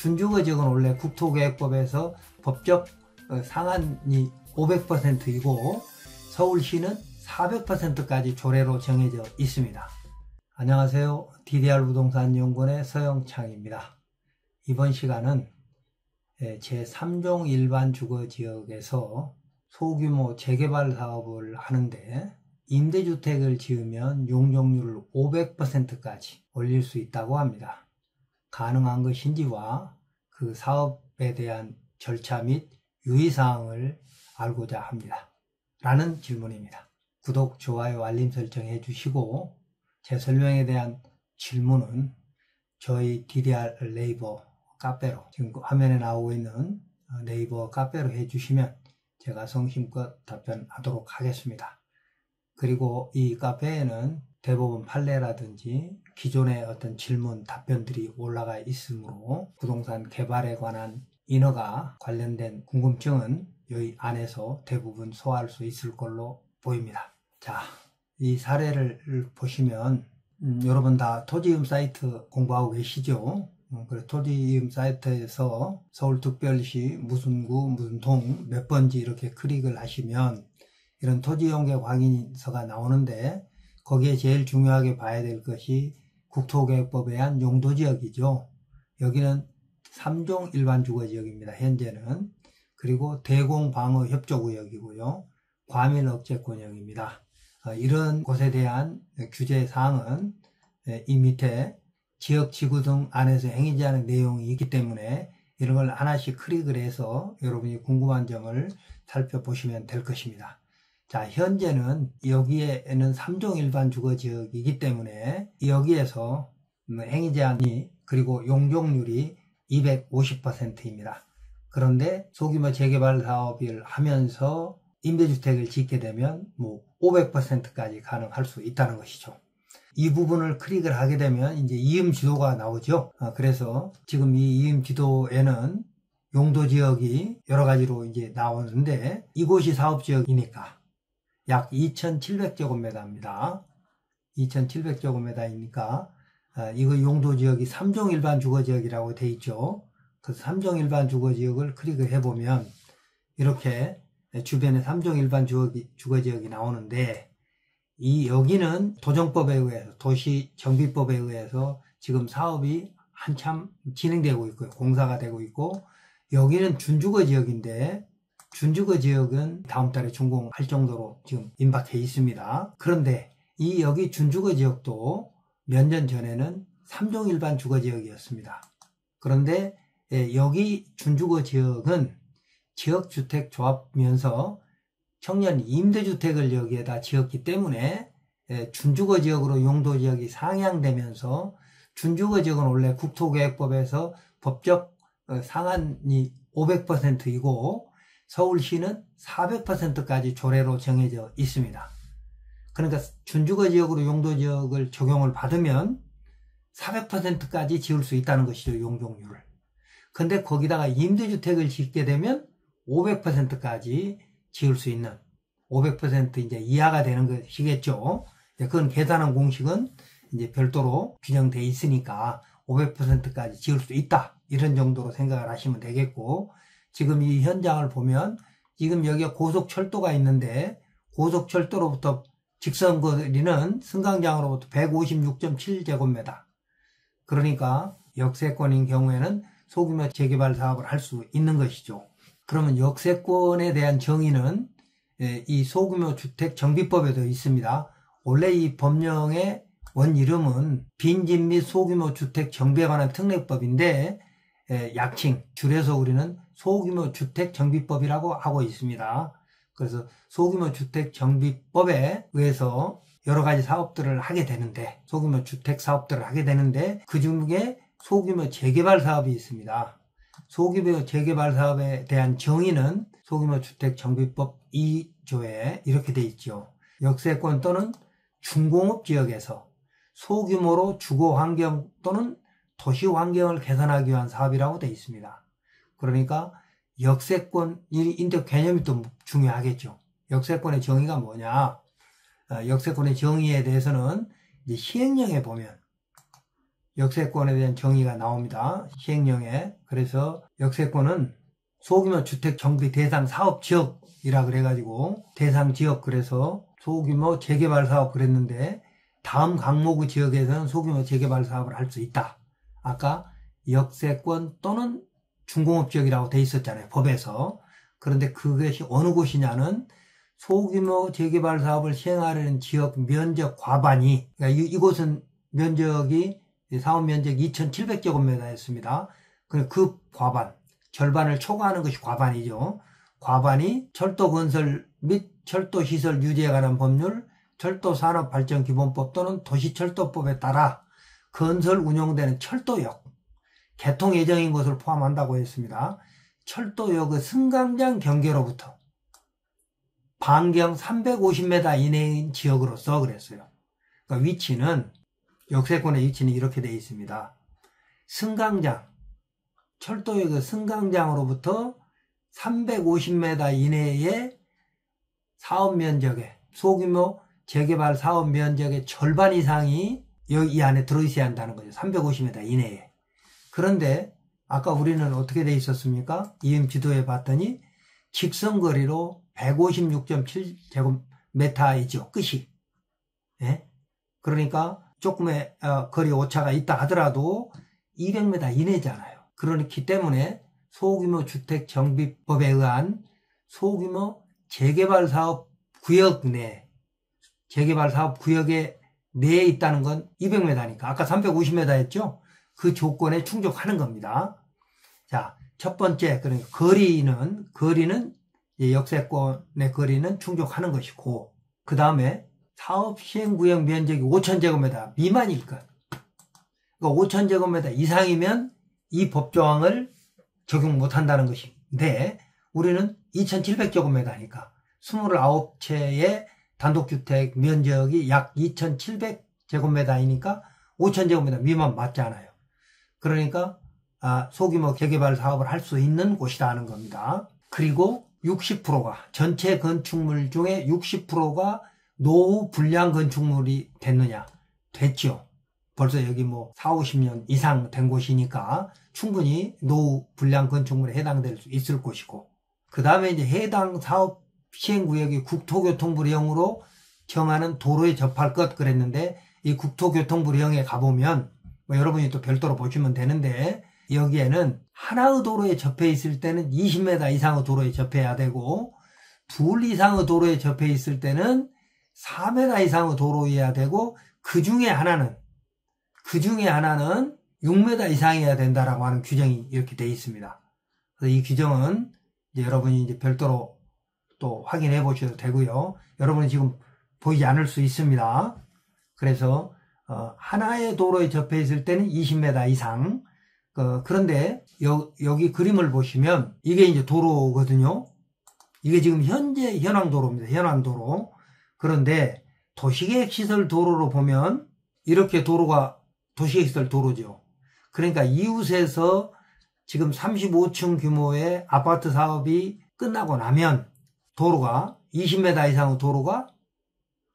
준주거지역은 원래 국토계획법에서 법적 상한이 500%이고 서울시는 400%까지 조례로 정해져 있습니다. 안녕하세요. DDR부동산연구원의 서영창입니다. 이번 시간은 제3종 일반주거지역에서 소규모 재개발 사업을 하는데 임대주택을 지으면 용적률을 500%까지 올릴 수 있다고 합니다. 가능한 것인지와 그 사업에 대한 절차 및 유의사항을 알고자 합니다. 라는 질문입니다. 구독, 좋아요, 알림 설정 해주시고 제 설명에 대한 질문은 저희 DDR 네이버 카페로 지금 화면에 나오고 있는 네이버 카페로 해주시면 제가 성심껏 답변하도록 하겠습니다. 그리고 이 카페에는 대법원 판례라든지 기존의 어떤 질문, 답변들이 올라가 있으므로 부동산 개발에 관한 인허가 관련된 궁금증은 여기 안에서 대부분 소화할 수 있을 걸로 보입니다. 자, 이 사례를 보시면 여러분 다 토지이음 사이트 공부하고 계시죠? 그래서 토지이음 사이트에서 서울특별시 무슨 구, 무슨 동, 몇 번지 이렇게 클릭을 하시면 이런 토지용계 확인서가 나오는데 거기에 제일 중요하게 봐야 될 것이 국토계획법에 의한 용도지역이죠. 여기는 3종 일반주거지역입니다. 현재는. 그리고 대공방어협조구역이고요. 과밀억제권역입니다. 이런 곳에 대한 규제사항은 이 밑에 지역, 지구 등 안에서 행해지하는 내용이 있기 때문에 이런 걸 하나씩 클릭을 해서 여러분이 궁금한 점을 살펴보시면 될 것입니다. 자, 현재는 여기에는 3종 일반 주거지역이기 때문에 여기에서 행위 제한이 그리고 용적률이 250%입니다. 그런데 소규모 재개발 사업을 하면서 임대주택을 짓게 되면 500%까지 가능할 수 있다는 것이죠. 이 부분을 클릭을 하게 되면 이제 이음 지도가 나오죠. 그래서 지금 이 이음 지도에는 용도 지역이 여러 가지로 이제 나오는데 이곳이 사업 지역이니까 약 2,700제곱미터입니다. 2,700제곱미터이니까 이거 용도 지역이 3종 일반 주거지역이라고 돼 있죠. 그래서 3종 일반 주거지역을 클릭을 해보면 이렇게 주변에 3종 일반 주거지역이 나오는데 여기는 도정법에 의해서 도시정비법에 의해서 지금 사업이 한참 진행되고 있고요. 공사가 되고 있고 여기는 준주거지역인데 준주거지역은 다음 달에 준공할 정도로 지금 임박해 있습니다. 그런데 여기 준주거지역도 몇 년 전에는 3종 일반 주거지역이었습니다. 그런데 여기 준주거지역은 지역주택조합면서 청년 임대주택을 여기에다 지었기 때문에 준주거지역으로 용도지역이 상향되면서 준주거지역은 원래 국토계획법에서 법적 상한이 500%이고 서울시는 400%까지 조례로 정해져 있습니다. 그러니까 준주거지역으로 용도지역을 적용을 받으면 400%까지 지을 수 있다는 것이죠. 용적률을. 근데 거기다가 임대주택을 짓게 되면 500%까지 지을 수 있는 500% 이제 이하가 되는 것이겠죠. 그건 계산한 공식은 이제 별도로 규정되어 있으니까 500%까지 지을 수 있다. 이런 정도로 생각을 하시면 되겠고 지금 이 현장을 보면 지금 여기에 고속철도가 있는데 고속철도로부터 직선거리는 승강장으로부터 156.7제곱미터. 그러니까 역세권인 경우에는 소규모 재개발 사업을 할 수 있는 것이죠. 그러면 역세권에 대한 정의는 이 소규모 주택 정비법에도 있습니다. 원래 이 법령의 원 이름은 빈집 및 소규모 주택 정비에 관한 특례법인데 약칭 줄여서 우리는 소규모 주택 정비법이라고 하고 있습니다. 그래서 소규모 주택 정비법에 의해서 여러 가지 사업들을 하게 되는데 소규모 주택 사업들을 하게 되는데 그 중에 소규모 재개발 사업이 있습니다. 소규모 재개발 사업에 대한 정의는 소규모 주택 정비법 2조에 이렇게 돼 있죠. 역세권 또는 중공업 지역에서 소규모로 주거 환경 또는 도시 환경을 개선하기 위한 사업이라고 돼 있습니다. 그러니까 역세권인데 개념이 또 중요하겠죠. 역세권의 정의가 뭐냐? 역세권의 정의에 대해서는 이제 시행령에 보면 역세권에 대한 정의가 나옵니다. 시행령에. 그래서 역세권은 소규모 주택 정비 대상 사업 지역이라 그래가지고 대상 지역, 그래서 소규모 재개발 사업 그랬는데 다음 강목의 지역에서는 소규모 재개발 사업을 할 수 있다. 아까 역세권 또는 중공업 지역이라고 돼 있었잖아요, 법에서. 그런데 그것이 어느 곳이냐는 소규모 재개발 사업을 시행하려는 지역 면적 과반이, 그러니까 이곳은 면적이 사업 면적이 2,700제곱미터였습니다. 그 과반, 절반을 초과하는 것이 과반이죠. 과반이 철도 건설 및 철도 시설 유지에 관한 법률, 철도산업발전기본법 또는 도시철도법에 따라 건설 운용되는 철도역, 개통 예정인 것을 포함한다고 했습니다. 철도역의 승강장 경계로부터 반경 350m 이내인 지역으로서 그랬어요. 그러니까 위치는, 역세권의 위치는 이렇게 되어 있습니다. 승강장, 철도역의 승강장으로부터 350m 이내의 사업 면적의, 소규모 재개발 사업 면적의 절반 이상이 이 안에 들어있어야 한다는 거죠. 350m 이내에. 그런데 아까 우리는 어떻게 돼 있었습니까? 이음 지도에 봤더니 직선거리로 156.7제곱미터이죠. 끝이. 예? 그러니까 조금의 거리 오차가 있다 하더라도 200m 이내잖아요. 그렇기 때문에 소규모 주택 정비법에 의한 소규모 재개발 사업 구역 내, 재개발 사업 구역에 내에 있다는 건 200m니까 아까 350m 했죠? 그 조건에 충족하는 겁니다. 자, 첫 번째, 그러니까 거리는 역세권의 거리는 충족하는 것이고, 그 다음에 사업 시행구역 면적이 5,000제곱미터 미만일 것. 그러니까 5,000제곱미터 이상이면 이 법조항을 적용 못한다는 것인데, 우리는 2,700제곱미터니까 29채의 단독주택 면적이 약 2,700제곱미터이니까 5,000제곱미터 미만 맞잖아요. 그러니까 소규모 재개발 사업을 할 수 있는 곳이다 하는 겁니다. 그리고 60%가, 전체 건축물 중에 60%가 노후 불량 건축물이 됐느냐? 됐죠. 벌써 여기 뭐 4, 50년 이상 된 곳이니까 충분히 노후 불량 건축물에 해당될 수 있을 곳이고, 그 다음에 이제 해당 사업 시행구역이 국토교통부령으로 정하는 도로에 접할 것 그랬는데, 이 국토교통부령에 가보면 뭐 여러분이 또 별도로 보시면 되는데, 여기에는 하나의 도로에 접해 있을 때는 20m 이상의 도로에 접해야 되고, 둘 이상의 도로에 접해 있을 때는 4m 이상의 도로여야 되고, 그 중에 하나는 6m 이상이어야 된다라고 하는 규정이 이렇게 되어 있습니다. 그래서 이 규정은 이제 여러분이 이제 별도로 또 확인해 보셔도 되고요. 여러분이 지금 보이지 않을 수 있습니다. 그래서 하나의 도로에 접해 있을 때는 20m 이상. 그런데 여기 그림을 보시면 이게 이제 도로거든요. 이게 지금 현재 현황도로입니다. 현황도로. 그런데 도시계획시설 도로로 보면 이렇게 도로가 도시계획시설 도로죠. 그러니까 이웃에서 지금 35층 규모의 아파트 사업이 끝나고 나면 도로가 20m 이상의 도로가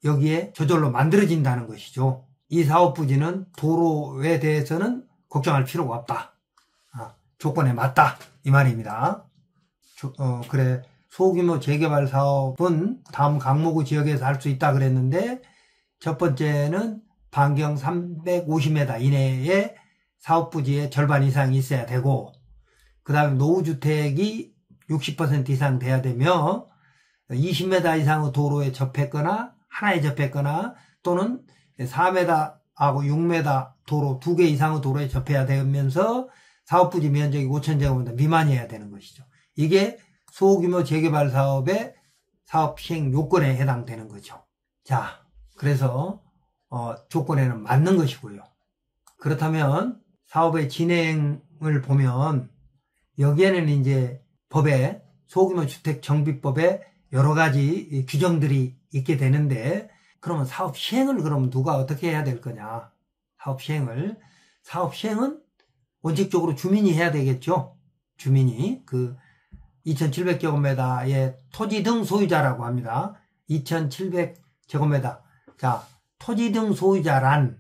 여기에 저절로 만들어진다는 것이죠. 이 사업 부지는 도로에 대해서는 걱정할 필요가 없다. 조건에 맞다. 이 말입니다. 그래, 소규모 재개발 사업은 다음 강목의 지역에서 할 수 있다 그랬는데, 첫 번째는 반경 350m 이내에 사업 부지의 절반 이상이 있어야 되고, 그 다음에 노후주택이 60% 이상 돼야 되며, 20m 이상의 도로에 접했거나 하나에 접했거나 또는 4m하고 6m 도로 2개 이상의 도로에 접해야 되면서 사업부지 면적이 5,000제곱미터 미만이어야 되는 것이죠. 이게 소규모 재개발 사업의 사업 시행 요건에 해당되는 거죠. 자, 그래서 조건에는 맞는 것이고요. 그렇다면 사업의 진행을 보면 여기에는 이제 법에, 소규모 주택 정비법에 여러 가지 규정들이 있게 되는데, 그러면 사업 시행을 그럼 누가 어떻게 해야 될 거냐? 사업 시행은 원칙적으로 주민이 해야 되겠죠. 주민이 2,700제곱미터의 토지 등 소유자라고 합니다. 2,700제곱미터. 자, 토지 등 소유자란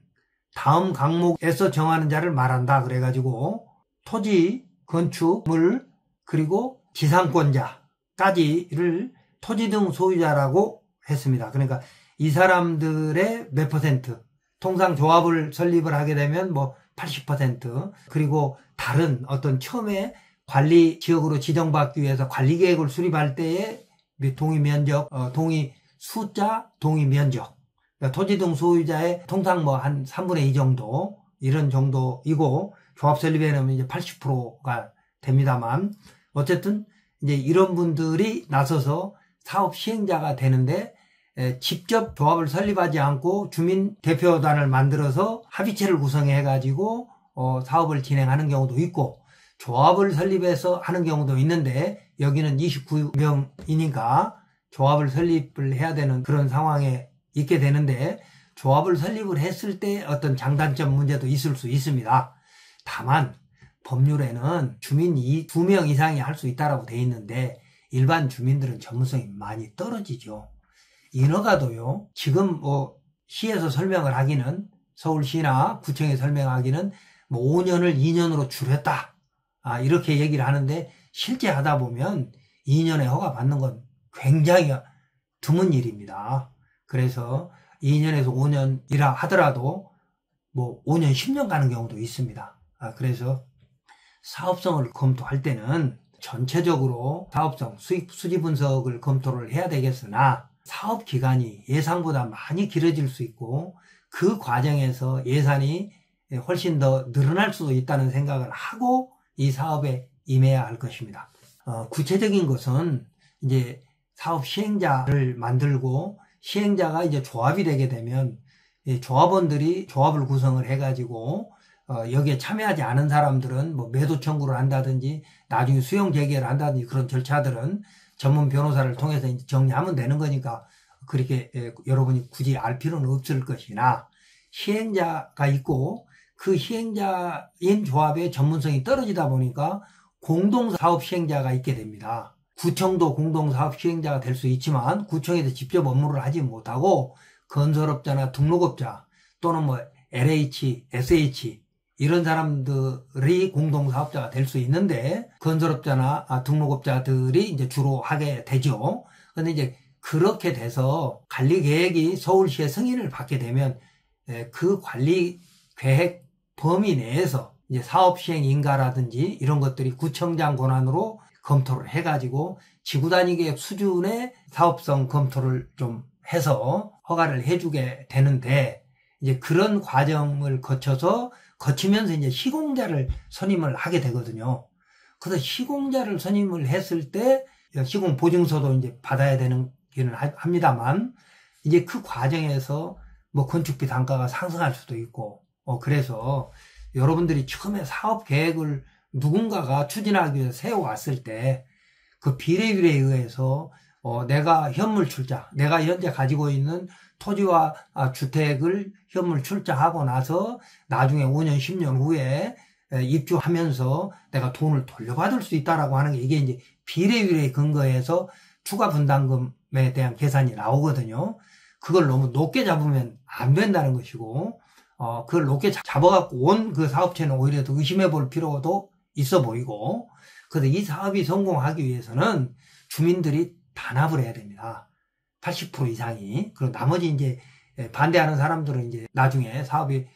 다음 강목에서 정하는 자를 말한다. 그래가지고 토지, 건축, 물, 그리고 지상권자까지를 토지 등 소유자라고 했습니다. 그러니까 이 사람들의 몇 퍼센트, 통상 조합을 설립을 하게 되면 뭐 80%, 그리고 다른 어떤 처음에 관리 지역으로 지정받기 위해서 관리 계획을 수립할 때의 동의 면적, 동의 숫자, 동의 면적, 그러니까 토지 등 소유자의 통상 뭐 한 3분의 2 정도, 이런 정도이고, 조합 설립에는 이제 80%가 됩니다만, 어쨌든 이제 이런 분들이 나서서 사업 시행자가 되는데, 직접 조합을 설립하지 않고 주민 대표단을 만들어서 합의체를 구성해 가지고 사업을 진행하는 경우도 있고, 조합을 설립해서 하는 경우도 있는데, 여기는 29명이니까 조합을 설립을 해야 되는 그런 상황에 있게 되는데, 조합을 설립을 했을 때 어떤 장단점 문제도 있을 수 있습니다. 다만 법률에는 주민이 2명 이상이 할 수 있다라고 돼 있는데, 일반 주민들은 전문성이 많이 떨어지죠. 인허가도요, 지금 뭐 시에서 설명을 하기는, 서울시나 구청에 설명하기는 뭐 5년을 2년으로 줄였다, 이렇게 얘기를 하는데, 실제 하다 보면 2년에 허가 받는 건 굉장히 드문 일입니다. 그래서 2년에서 5년이라 하더라도 뭐 5년, 10년 가는 경우도 있습니다. 그래서 사업성을 검토할 때는 전체적으로 사업성, 수익 수지 분석을 검토를 해야 되겠으나, 사업 기간이 예상보다 많이 길어질 수 있고, 그 과정에서 예산이 훨씬 더 늘어날 수도 있다는 생각을 하고 이 사업에 임해야 할 것입니다. 구체적인 것은 이제 사업 시행자를 만들고, 시행자가 이제 조합이 되게 되면 조합원들이 조합을 구성을 해가지고 여기에 참여하지 않은 사람들은 뭐 매도 청구를 한다든지 나중에 수용 재개를 한다든지, 그런 절차들은 전문 변호사를 통해서 이제 정리하면 되는 거니까 그렇게 여러분이 굳이 알 필요는 없을 것이나, 시행자가 있고 그 시행자인 조합의 전문성이 떨어지다 보니까 공동사업 시행자가 있게 됩니다. 구청도 공동사업 시행자가 될 수 있지만 구청에서 직접 업무를 하지 못하고 건설업자나 등록업자 또는 뭐 LH, SH 이런 사람들이 공동사업자가 될 수 있는데, 건설업자나 등록업자들이 이제 주로 하게 되죠. 근데 이제 그렇게 돼서 관리 계획이 서울시의 승인을 받게 되면 그 관리 계획 범위 내에서 이제 사업 시행 인가라든지 이런 것들이 구청장 권한으로 검토를 해가지고 지구 단위 계획 수준의 사업성 검토를 좀 해서 허가를 해주게 되는데, 이제 그런 과정을 거치면서 이제 시공자를 선임을 하게 되거든요. 그래서 시공자를 선임을 했을 때 시공 보증서도 이제 받아야 되는 기는 합니다만, 이제 그 과정에서 뭐 건축비 단가가 상승할 수도 있고, 그래서 여러분들이 처음에 사업 계획을 누군가가 추진하기 위해서 세워왔을 때 그 비례율에 의해서 내가 현물 출자, 내가 현재 가지고 있는 토지와 주택을 현물 출자하고 나서 나중에 5년, 10년 후에 입주하면서 내가 돈을 돌려받을 수 있다라고 하는 게, 이게 이제 비례율에 근거해서 추가 분담금에 대한 계산이 나오거든요. 그걸 너무 높게 잡으면 안 된다는 것이고, 그걸 높게 잡아갖고 온 그 사업체는 오히려 더 의심해 볼 필요도 있어 보이고, 그래서 이 사업이 성공하기 위해서는 주민들이 단합을 해야 됩니다. 80% 이상이. 그리고 나머지 이제 반대하는 사람들은 이제 나중에 사업이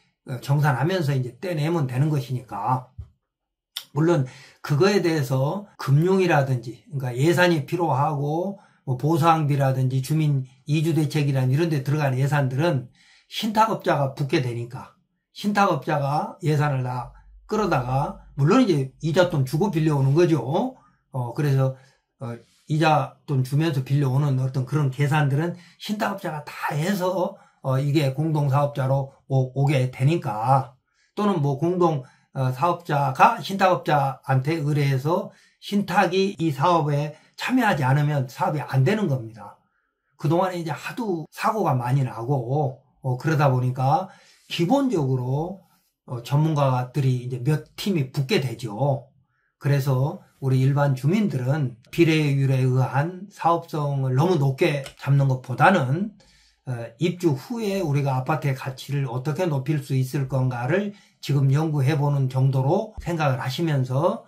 정산하면서 이제 떼내면 되는 것이니까, 물론 그거에 대해서 금융이라든지, 그러니까 예산이 필요하고 뭐 보상비라든지 주민 이주 대책이라는 이런 데 들어가는 예산들은 신탁업자가 붙게 되니까, 신탁업자가 예산을 다 끌어다가, 물론 이제 이자돈 주고 빌려오는 거죠. 그래서 이자돈 주면서 빌려오는 어떤 그런 계산들은 신탁업자가 다 해서 이게 공동사업자로 오게 되니까, 또는 뭐 공동사업자가 신탁업자한테 의뢰해서 신탁이 이 사업에 참여하지 않으면 사업이 안 되는 겁니다. 그동안에 이제 하도 사고가 많이 나고 그러다 보니까 기본적으로 전문가들이 이제 몇 팀이 붙게 되죠. 그래서 우리 일반 주민들은 비례율에 의한 사업성을 너무 높게 잡는 것보다는 입주 후에 우리가 아파트의 가치를 어떻게 높일 수 있을 건가를 지금 연구해 보는 정도로 생각을 하시면서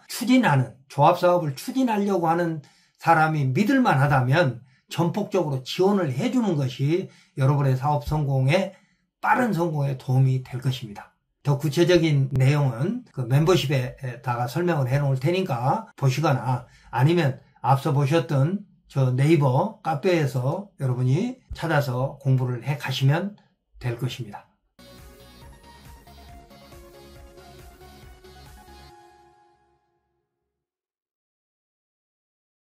조합사업을 추진하려고 하는 사람이 믿을만 하다면 전폭적으로 지원을 해주는 것이 여러분의 사업 성공에, 빠른 성공에 도움이 될 것입니다. 더 구체적인 내용은 그 멤버십에다가 설명을 해 놓을 테니까 보시거나, 아니면 앞서 보셨던 저 네이버 카페에서 여러분이 찾아서 공부를 해 가시면 될 것입니다.